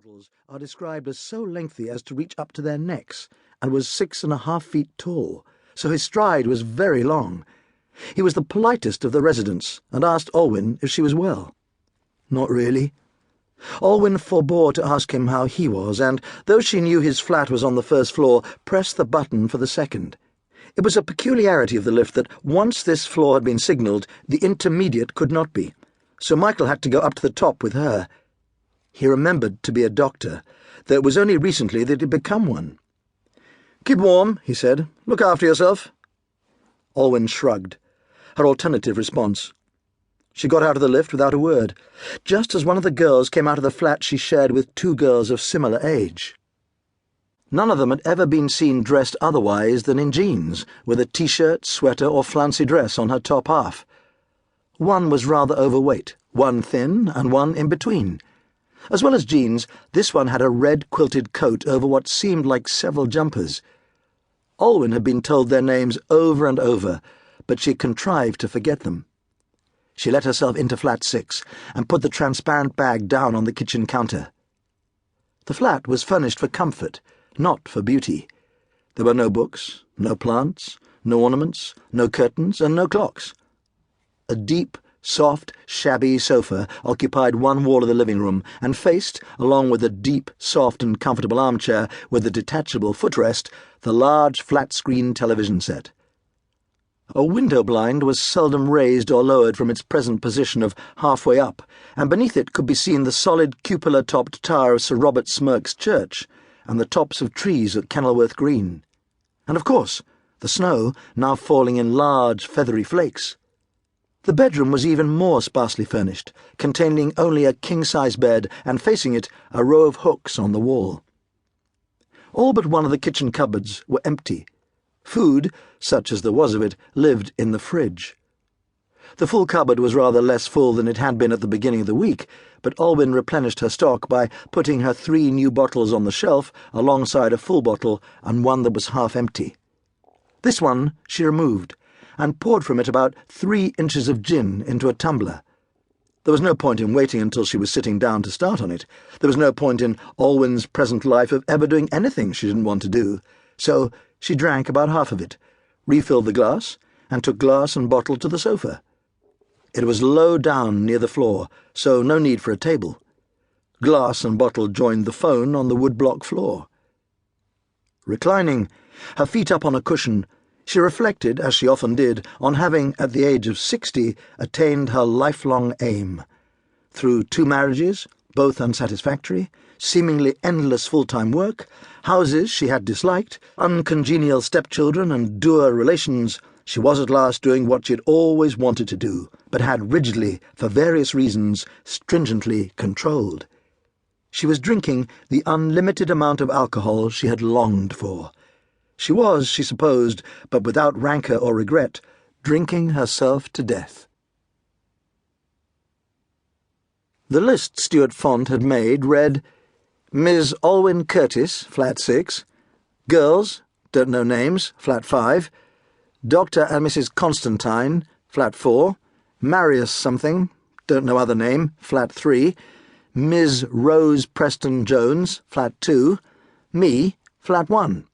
models are described as so lengthy as to reach up to their necks, and was 6.5 feet tall, so his stride was very long. He was the politest of the residents, and asked Olwyn if she was well. Not really. Olwyn forbore to ask him how he was, and, though she knew his flat was on the first floor, pressed the button for the second. It was a peculiarity of the lift that once this floor had been signalled, the intermediate could not be, so Michael had to go up to the top with her. He remembered to be a doctor, though it was only recently that he'd become one. "Keep warm," he said. "Look after yourself." Olwyn shrugged, her alternative response. She got out of the lift without a word, just as one of the girls came out of the flat she shared with 2 girls of similar age. None of them had ever been seen dressed otherwise than in jeans, with a t-shirt, sweater, or flouncy dress on her top half. One was rather overweight, one thin, and one in between. As well as jeans, this one had a red quilted coat over what seemed like several jumpers. Olwyn had been told their names over and over, but she contrived to forget them. She let herself into flat 6 and put the transparent bag down on the kitchen counter. The flat was furnished for comfort, not for beauty. There were no books, no plants, no ornaments, no curtains, and no clocks. A deep, soft, shabby sofa occupied one wall of the living room and faced, along with a deep, soft and comfortable armchair with a detachable footrest, the large flat-screen television set. A window blind was seldom raised or lowered from its present position of halfway up, and beneath it could be seen the solid cupola-topped tower of Sir Robert Smirke's church and the tops of trees at Kenilworth Green. And, of course, the snow, now falling in large, feathery flakes. The bedroom was even more sparsely furnished, containing only a king-size bed and facing it a row of hooks on the wall. All but one of the kitchen cupboards were empty. Food, such as there was of it, lived in the fridge. The full cupboard was rather less full than it had been at the beginning of the week, but Olwyn replenished her stock by putting her 3 new bottles on the shelf alongside a full bottle and one that was half empty. This one she removed, and poured from it about 3 inches of gin into a tumbler. There was no point in waiting until she was sitting down to start on it. There was no point in Olwyn's present life of ever doing anything she didn't want to do, so she drank about half of it, refilled the glass, and took glass and bottle to the sofa. It was low down near the floor, so no need for a table. Glass and bottle joined the phone on the woodblock floor. Reclining, her feet up on a cushion, she reflected, as she often did, on having, at the age of 60, attained her lifelong aim. Through 2 marriages, both unsatisfactory, seemingly endless full-time work, houses she had disliked, uncongenial stepchildren, and dour relations, she was at last doing what she had always wanted to do, but had rigidly, for various reasons, stringently controlled. She was drinking the unlimited amount of alcohol she had longed for. She was, she supposed, but without rancour or regret, drinking herself to death. The list Stuart Font had made read: Ms. Olwyn Curtis, flat 6, girls, don't know names, flat 5, Dr. and Mrs. Constantine, flat 4, Marius something, don't know other name, flat 3, Ms. Rose Preston Jones, flat 2, me, flat 1.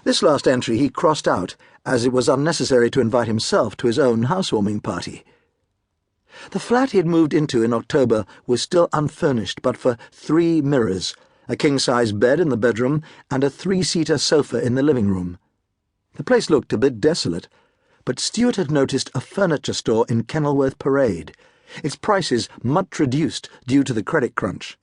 This last entry he crossed out, as it was unnecessary to invite himself to his own housewarming party. The flat he had moved into in October was still unfurnished but for 3 mirrors, a king-size bed in the bedroom, and a 3-seater sofa in the living room. The place looked a bit desolate, but Stuart had noticed a furniture store in Kenilworth Parade, its prices much reduced due to the credit crunch.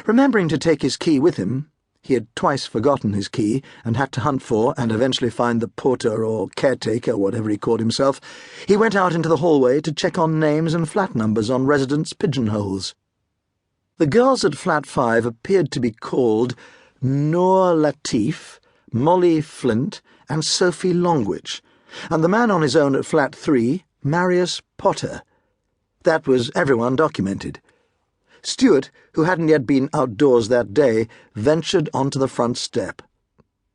Remembering to take his key with him, he had twice forgotten his key and had to hunt for and eventually find the porter or caretaker, whatever he called himself, he went out into the hallway to check on names and flat numbers on residents' pigeonholes. The girls at flat 5 appeared to be called Noor Latif, Molly Flint, and Sophie Longwich, and the man on his own at flat 3, Marius Potter. That was everyone documented. Stuart, who hadn't yet been outdoors that day, ventured onto the front step.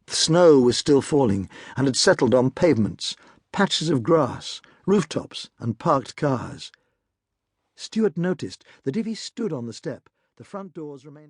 The snow was still falling, and had settled on pavements, patches of grass, rooftops, and parked cars. Stuart noticed that if he stood on the step, the front doors remained